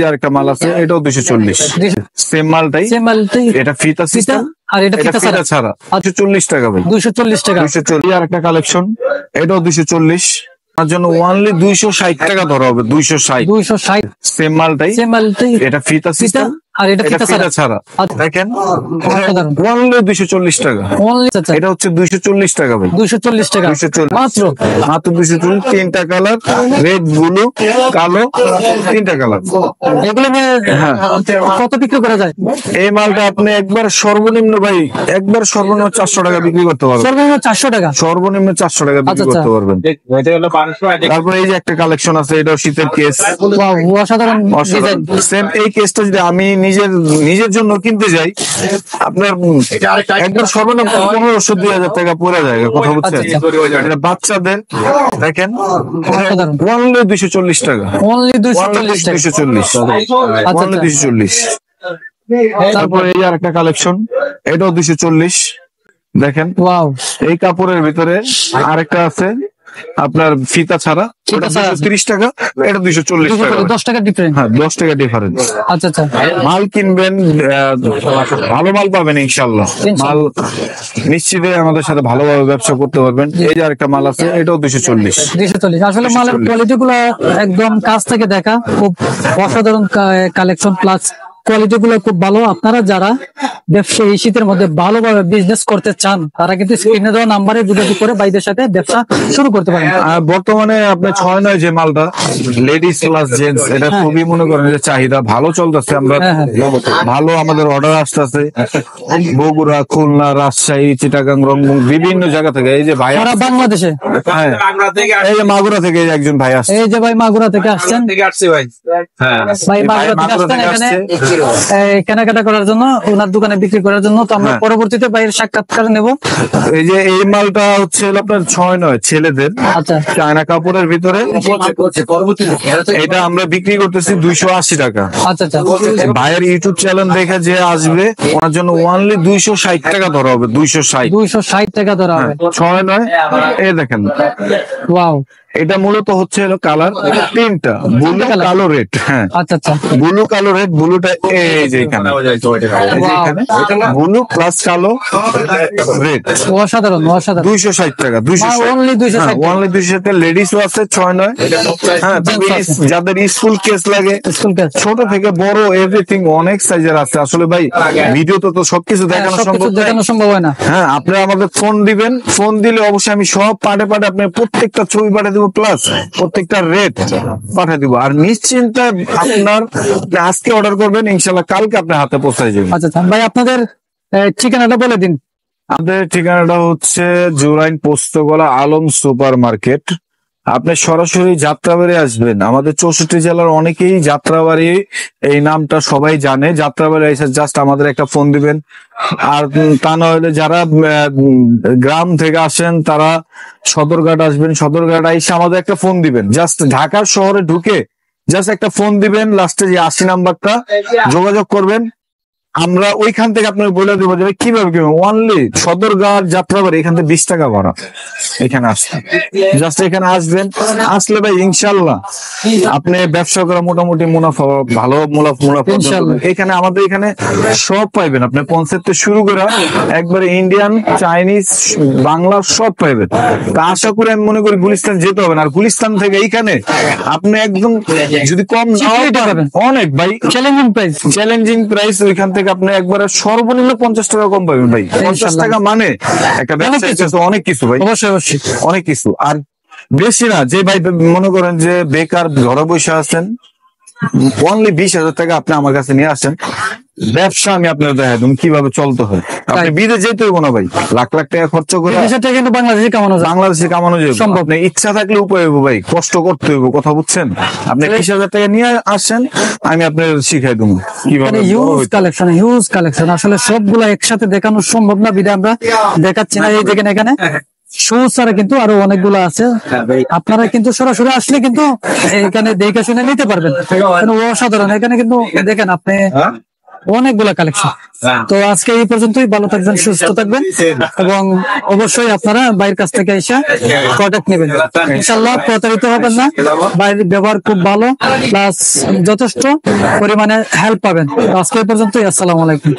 আরেকটা মাল আছে, এটাও 240। সেম মালটাই, এটা ফিতা সিস্টেম আর এটা ফিতা ছাড়া 240 টাকা ভাই। 240 টাকা। 240 আরেকটা কালেকশন, এটাও 240। তার জন্য ওনলি 260 টাকা ধরা হবে। 260 সেম মালটাই, এটা ফিতা সিস্টেম আর এটা ফিতা ছাড়া। দেখেন ওনলি 240 টাকা। এটা হচ্ছে 240 টাকা ভাই। 240 টাকা মাত্র 240। তিনটা কালার, রেড, ব্লু, কালো, তিনটা কালার। এগুলো নিয়ে কত বিক্রি করা যায়? এই মালটা আপনি একবার সর্বনিম্ন ভাই, একবার সর্বনিম্ন 400 টাকা বিক্রি করতে পারবেন। সর্বনিম্ন 400 টাকা, সর্বনিম্ন 400 টাকা বিক্রি করতে পারবেন। তারপরে এই যে একটা কালেকশন আছে, এটাও শীতের কেস, অসাধারণ ডিজাইন। সেম এই কেসটা যদি আমি নিজের জন্য কিনতে যাই, আপনার একবার সর্বনিম্ন 1500-2000 টাকা পড়ে যায়। কথা বুঝছেন? এটা বাচ্চাদের দেখেন ওনলি 240 টাকা। অনলি 240। তারপরে এই আর একটা কালেকশন, এটাও 240। দেখেন ওয়াও, এই কাপড়ের ভিতরে আরেকটা আছে আপনার ফিতা ছাড়া, 30 টাকা, এটা 240 টাকা। 10 টাকা ডিফারেন্স। হ্যাঁ, 10 টাকা ডিফারেন্স। আচ্ছা আচ্ছা, মাল কিনবেন, ভালো মাল পাবেন ইনশাআল্লাহ। মাল নিশ্চিত আমাদের সাথে ভালোভাবে ব্যবসা করতে পারবেন। এই যে আরেকটা মাল আছে, এটাও 240। আসলে মালের কোয়ালিটি গুলো একদম কাছ থেকে দেখা, খুব অসাধারণ কালেকশন, প্লাস কোয়ালিটি গুলো খুব ভালো। আপনারা যারা ব্যবসা এই শীতের মধ্যে ভালোভাবে বিজনেস করতে চান, তারা কিন্তু স্ক্রিনে দেওয়া নাম্বারে যোগাযোগ করে ভাইদের সাথে ব্যবসা শুরু করতে পারেন। বর্তমানে আপনি 6-9 যে মালটা লেডিস প্লাস জেন্টস, এটা খুবই মনে করেন যে চাহিদা ভালো চলতেছে। আমরা ভালো আমাদের অর্ডার আসতেছে বগুড়া, খুলনা, রাজশাহী, চিটাগাং, রংপুর, বিভিন্ন জায়গা থেকে। এই যে ভাই বাংলাদেশে, এই যে মাগুরা থেকে একজন ভাই আসছে। এই যে ভাই মাগুরা থেকে আসছেন, ভাই মাগুরা থেকে আসছেন কেনাকাটা করার জন্য, ওনার দোকানে বিক্রি করার জন্য। তো আমরা পরবর্তীতে ভাইয়ের সাক্ষাৎকার নেব। এই যে এই মালটা হচ্ছে আপনার 6-9 ছেলেদের চায়না কাপড়ের ভিতরে, এটা আমরা বিক্রি করতেছি 280 টাকা। আচ্ছা আচ্ছা, ভাইয়ের ইউটিউব চ্যানেল দেখে যে আসবে, ওনার জন্য ওনলি 260 টাকা ধরা হবে। 260 টাকা ধরা হবে। 6-9 এই দেখেন, ওয়াও, এটা মূলত হচ্ছে কালার তিনটা, ব্লু, কালো, রেড। হ্যাঁ, আচ্ছা আচ্ছা, ব্লু, কালো, রেড। ব্লুটা এই যে এখানে ব্লু প্লাস কালো, রেড। অসাধারণ অসাধারণ। 260 টাকা। অনলি 260 টাকা। লেডিসও আছে 6-9। হ্যাঁ, যাদের স্কুল কেস লাগে, ছোট থেকে বড় এভরিথিং, অনেক সাইজের আছে। আসলে ভাই ভিডিওতে তো সবকিছু দেখানো সম্ভব হয় না। হ্যাঁ, আপনি আমাদের ফোন দিবেন, ফোন দিলে অবশ্যই আমি সব পাটে আপনার প্রত্যেকটা ছবি পাঠিয়ে দিব, প্লাস প্রত্যেকটা রেট পাঠিয়ে দিব। আর নিশ্চিন্তে আপনার আজকে অর্ডার করবেন, ইনশাল্লাহ কালকে আপনার হাতে পৌঁছায় যাবে। আচ্ছা ভাই, আপনাদের ঠিকানাটা বলে দিন। আমাদের ঠিকানাটা হচ্ছে জুরাইন পোস্তগোলা আলম সুপার মার্কেট। আপনি সরাসরি যাত্রাবাড়ি আসবেন। আমাদের 64 জেলার অনেকেই যাত্রাবাড়ি এই নামটা সবাই জানে। যাত্রাবাড়ি এসে জাস্ট আমাদের একটা ফোন দিবেন। আর তা না হলে যারা গ্রাম থেকে আসেন, তারা সদরঘাট আসবেন। সদরঘাট এসে আমাদের একটা ফোন দিবেন। জাস্ট ঢাকার শহরে ঢুকে জাস্ট একটা ফোন দিবেন, লাস্টে যে 80 নাম্বারটা যোগাযোগ করবেন। আমরা ওইখান থেকে আপনাকে বলে দেবো যে কিভাবে অনলি সদরঘাট, যাত্রাবাড়ি, এখান থেকে 20 টাকা ভাড়া এখানে আসতে। জাস্ট এখানে আসবেন, আসলে ভাই ইনশাল্লাহ আপনি ব্যবসা করা মোটামুটি মুনাফা, ভালো মুনাফা। এখানে আমাদের এখানে সব পাইবেন আপনি, কনসেপ্ট শুরু করে একবারে ইন্ডিয়ান, চাইনিজ, বাংলা সব পাইবেন। তা আশা করি আমি মনে করি গুলিস্তান যেতে হবে না। আর গুলিস্তান থেকে এইখানে আপনি একদম যদি কম পাবেন, অনেক ভাই চ্যালেঞ্জিং প্রাইস। ওইখান থেকে আপনি একবারে সর্বনিম্ন 50 টাকা কম পাবেন ভাই। 50 টাকা মানে একটা ব্যবসা, অনেক কিছু ভাই, অবশ্যই অনেক কিছু। আর বেশি না। যে ভাই মনে করেন যে বেকার ঘরে বসে আছেন, অনলি 20,000 টাকা আপনি আমার কাছে নিয়ে আসেন, ব্যবসা আমি আপনার দেখাই দেবো কিভাবে চলতে হয়। আপনি বিদেশ যেতে হইব না ভাই, লাখ লাখ টাকা খরচ করে কিন্তু বাংলাদেশে কামানো যাবে সম্ভব। আপনি ইচ্ছা থাকলে উপায় হইব ভাই, কষ্ট করতে হইব। কথা বুঝছেন? আপনি 20,000 টাকা নিয়ে আসেন, আমি আপনার শিখাই দেবো কিভাবে। হিউজ কালেকশন আসলে সবগুলা একসাথে দেখানো সম্ভব না, বিধে আমরা দেখাচ্ছি না। এই দেখেন এখানে শুজ ছাড়া কিন্তু আরো অনেকগুলো আছে। আপনারা কিন্তু সরাসরি আসলে কিন্তু এখানে দেখে শুনে নিতে পারবেন। অসাধারণ। এখানে কিন্তু দেখেন আপনি অনেকগুলা কালেকশন। তো আজকে এই পর্যন্তই, ভালো থাকবেন, সুস্থ থাকবেন, এবং অবশ্যই আপনারা বাইরের কাছ থেকে এসে প্রোডাক্ট নেবেন। ইনশাল্লাহ প্রতারিত হবেন না, বাইরের ব্যবহার খুব ভালো, প্লাস যথেষ্ট পরিমাণে হেল্প পাবেন। তো আজকে এই পর্যন্তই, আসসালামু আলাইকুম।